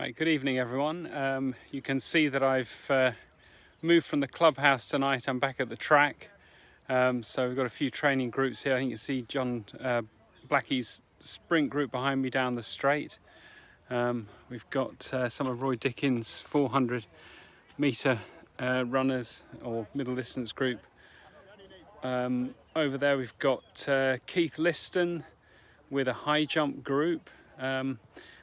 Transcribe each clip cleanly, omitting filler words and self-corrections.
Right, good evening everyone. You can see that I've moved from the clubhouse tonight. I'm back at the track. So we've got a few training groups here. I think you see John Blackie's sprint group behind me down the straight. We've got some of Roy Dickens' 400 metre runners or middle distance group. Over there we've got Keith Liston with a high jump group.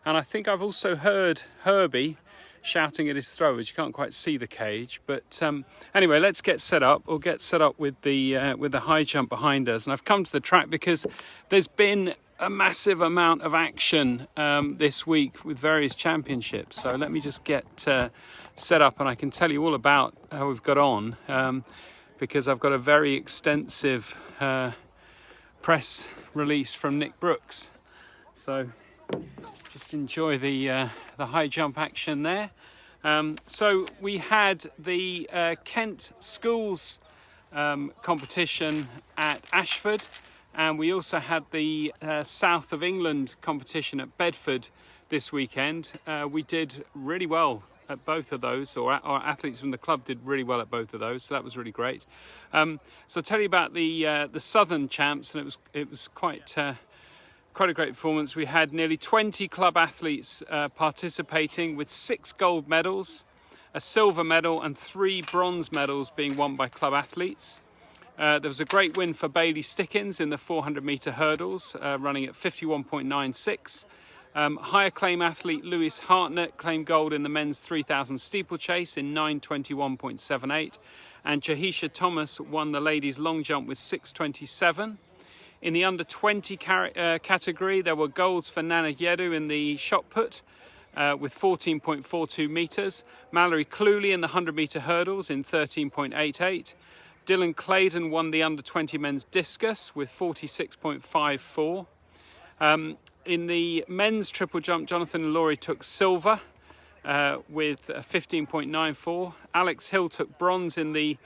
And I think I've also heard Herbie shouting at his throwers. You can't quite see the cage, but anyway, let's get set up. We'll get set up with the high jump behind us. And I've come to the track because there's been a massive amount of action this week with various championships. So let me just get set up, and I can tell you all about how we've got on because I've got a very extensive press release from Nick Brooks. So just enjoy the high jump action there. So we had the Kent Schools competition at Ashford, and we also had the South of England competition at Bedford this weekend. We did really well at both of those, or our athletes from the club did really well at both of those, so that was really great. So I'll tell you about the Southern champs, and it was quite a great performance. We had nearly 20 club athletes participating, with 6 gold medals, a silver medal and 3 bronze medals being won by club athletes. There was a great win for Bailey Stickins in the 400 metre hurdles, running at 51.96. Higher claim athlete Lewis Hartnett claimed gold in the men's 3000 steeplechase in 9:21.78, and Jahisha Thomas won the ladies long jump with 6:27. In the under 20 category, there were golds for Nana Yedu in the shot put with 14.42 metres. Mallory Cluley in the 100 metre hurdles in 13.88. Dylan Claydon won the under 20 men's discus with 46.54. In the men's triple jump, Jonathan and Laurie took silver with 15.94. Alex Hill took bronze in the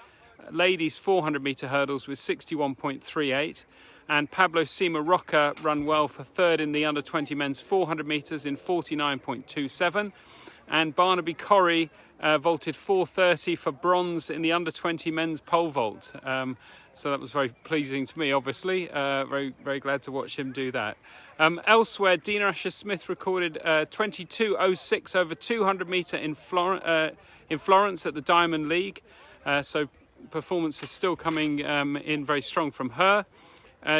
ladies 400 metre hurdles with 61.38. And Pablo Sima Roca run well for third in the under 20 men's 400 metres in 49.27. And Barnaby Corrie vaulted 4:30 for bronze in the under 20 men's pole vault. So that was very pleasing to me, obviously. Very, very glad to watch him do that. Elsewhere, Dina Asher-Smith recorded 22:06 over 200 metre in Florence at the Diamond League. So performance is still coming in very strong from her.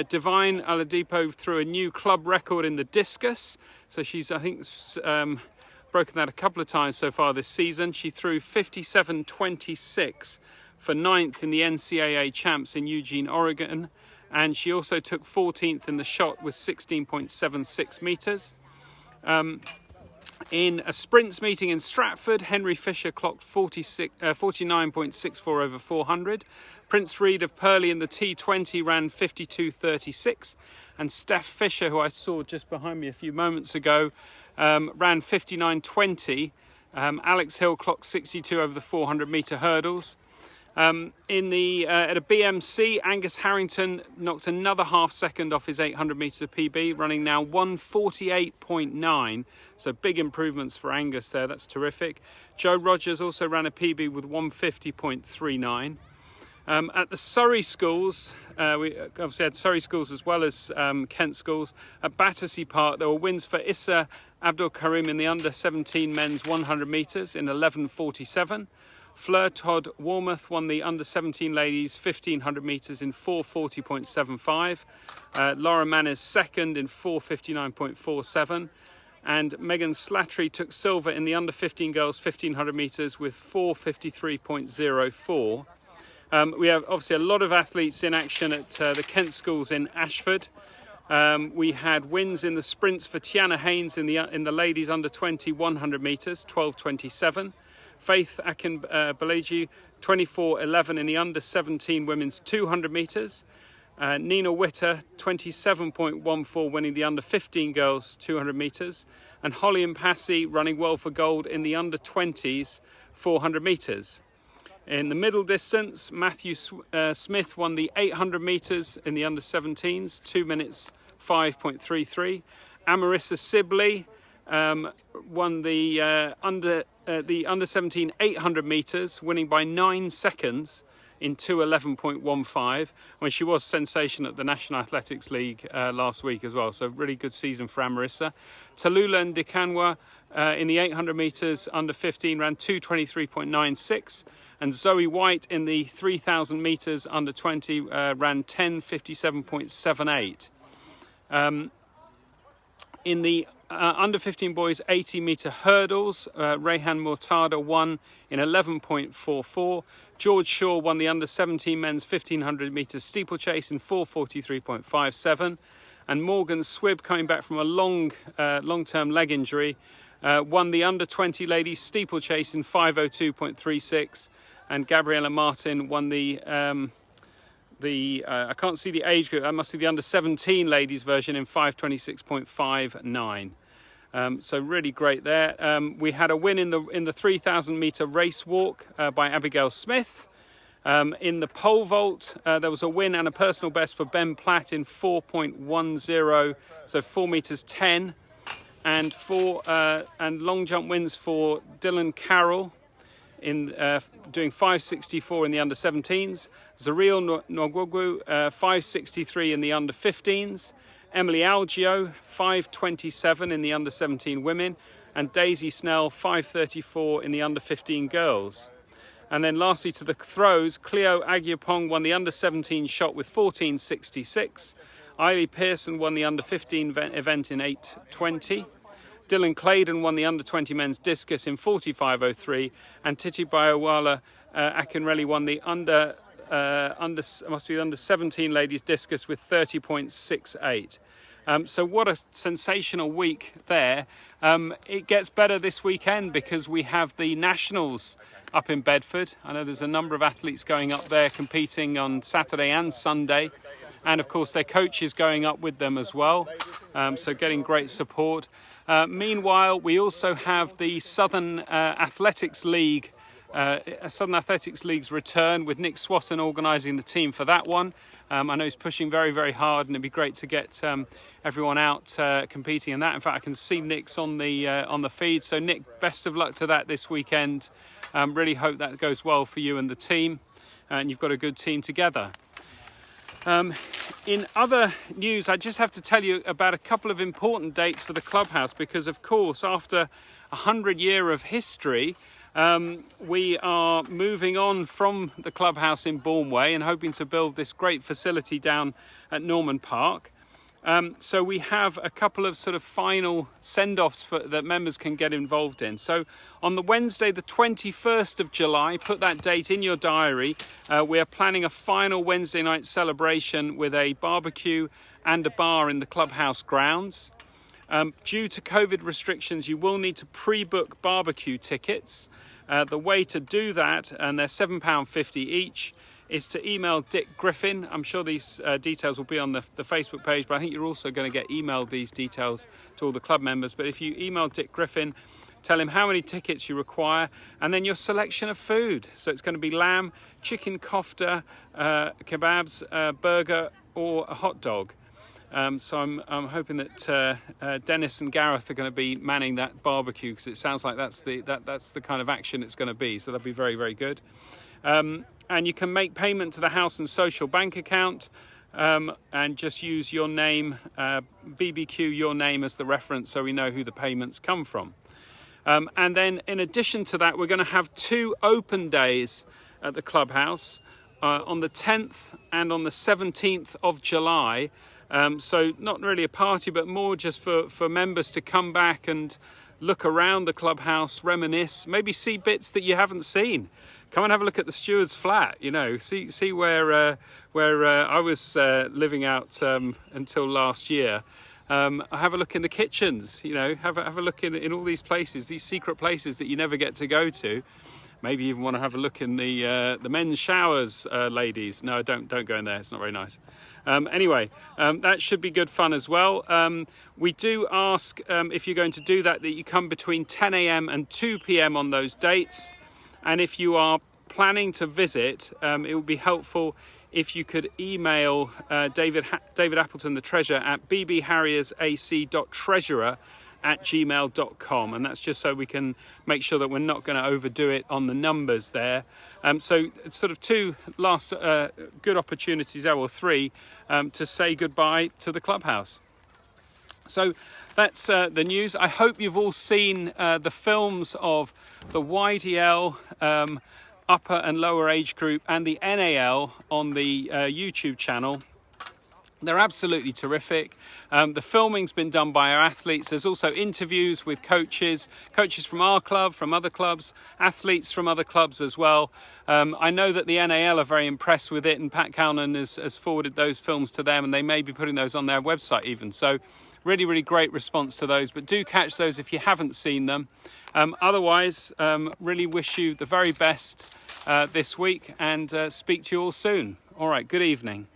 Divine Oladipo threw a new club record in the discus. So she's, I think, broken that a couple of times so far this season. She threw 57.26 for 9th in the NCAA champs in Eugene, Oregon. And she also took 14th in the shot with 16.76 metres. In a sprints meeting in Stratford, Henry Fisher clocked 49.64 over 400. Prince Reed of Purley in the T20 ran 52.36. And Steph Fisher, who I saw just behind me a few moments ago, ran 59.20. Alex Hill clocked 62 over the 400 metre hurdles. At a BMC, Angus Harrington knocked another half second off his 800 metres PB, running now 1:48.9. So big improvements for Angus there. That's terrific. Joe Rogers also ran a PB with 1:50.39. At the Surrey Schools, we obviously had Surrey Schools as well as Kent Schools. At Battersea Park, there were wins for Issa Abdul Karim in the under 17 men's 100 metres in 11:47. Fleur Todd Warmouth won the under 17 ladies 1500 metres in 4:40.75. Laura Manners second in 4:59.47. And Megan Slattery took silver in the under 15 girls 1500 metres with 4:53.04. We have obviously a lot of athletes in action at the Kent Schools in Ashford. We had wins in the sprints for Tiana Haynes in the ladies under 20 100 metres 12:27. Faith Akinbeleji 24:11 in the under 17 women's 200 metres. Nina Witter 27.14 winning the under 15 girls 200 metres. And Holly Impassi running well for gold in the under 20s 400 metres. In the middle distance, Matthew Smith won the 800 metres in the under 17s 2 minutes 5.33. Amarissa Sibley won the under 17 800 meters, winning by 9 seconds in 2:11.15. When she was sensation at the National Athletics League last week as well. So really good season for Amarissa. Tallulah Ndikanwa in the 800 meters under 15 ran 2:23.96. And Zoe White in the 3,000 meters under 20 ran 10:57.78. In the under 15 boys 80 metre hurdles, Rehan Mortada won in 11.44. George Shaw won the under 17 men's 1500 metres steeplechase in 4:43.57. And Morgan Swibb, coming back from a long-term leg injury, won the under 20 ladies steeplechase in 5:02.36. And Gabriella Martin won the I can't see the age group, that must be the under 17 ladies version in 5:26.59. So really great there. We had a win in the 3,000 metre race walk by Abigail Smith. In the pole vault, there was a win and a personal best for Ben Platt in 4.10, so 4 metres 10, and long jump wins for Dylan Carroll in doing 5:64 in the under 17s, Zariel Nwagwu 5:63 in the under 15s, Emily Algio 5:27 in the under 17 women, and Daisy Snell 5:34 in the under 15 girls. And then lastly to the throws, Cleo Agyapong won the under 17 shot with 14:66, Eiley Pearson won the under 15 event in 8:20. Dylan Claydon won the under 20 men's discus in 45:03, and Titi Bayawala Akinrelli won the under 17 ladies discus with 30.68. So what a sensational week there. It gets better this weekend because we have the Nationals up in Bedford. I know there's a number of athletes going up there competing on Saturday and Sunday, and of course their coaches going up with them as well, so getting great support. Meanwhile, we also have the Southern Athletics League's return, with Nick Swasson organising the team for that one. I know he's pushing very, very hard, and it'd be great to get everyone out competing in that. In fact, I can see Nick's on the feed. So Nick, best of luck to that this weekend. Really hope that goes well for you and the team, and you've got a good team together. In other news, I just have to tell you about a couple of important dates for the clubhouse, because of course after 100 years of history, we are moving on from the clubhouse in Bournemouth and hoping to build this great facility down at Norman Park. So we have a couple of sort of final send-offs that members can get involved in. So on the Wednesday, the 21st of July, put that date in your diary, we are planning a final Wednesday night celebration with a barbecue and a bar in the clubhouse grounds. Due to COVID restrictions, you will need to pre-book barbecue tickets. The way to do that, and they're £7.50 each, is to email Dick Griffin. I'm sure these details will be on the Facebook page, but I think you're also going to get emailed these details to all the club members. But if you email Dick Griffin, tell him how many tickets you require, and then your selection of food. So it's going to be lamb, chicken kofta, kebabs, burger, or a hot dog. So I'm hoping that Dennis and Gareth are going to be manning that barbecue, because it sounds like that's the kind of action it's going to be. So that'll be very, very good. And you can make payment to the House and Social bank account, and just use your name, BBQ, your name as the reference, so we know who the payments come from. And then in addition to that, we're going to have 2 open days at the clubhouse on the 10th and on the 17th of July. So not really a party, but more just for members to come back and look around the clubhouse, reminisce, maybe see bits that you haven't seen. Come and have a look at the steward's flat, see where I was living out until last year. Have a look in the kitchens, have a look in all these places, these secret places that you never get to go to. Maybe even want to have a look in the men's showers, ladies. No, don't go in there. It's not very nice. Anyway, that should be good fun as well. We do ask, if you're going to do that you come between 10 a.m. and 2 p.m. on those dates. And if you are planning to visit, it would be helpful if you could email David Appleton, the treasurer, at bbharriersac.treasurer @gmail.com, and that's just so we can make sure that we're not going to overdo it on the numbers there. So it's sort of two last good opportunities there, or three, to say goodbye to the clubhouse. So that's the news. I hope you've all seen the films of the YDL upper and lower age group and the NAL on the YouTube channel. They're absolutely terrific. The filming's been done by our athletes. There's also interviews with coaches from our club, from other clubs, athletes from other clubs as well. I know that the NAL are very impressed with it, and Pat Cownan has forwarded those films to them, and they may be putting those on their website even. So really, really great response to those. But do catch those if you haven't seen them. Otherwise, really wish you the very best this week, and speak to you all soon. All right, good evening.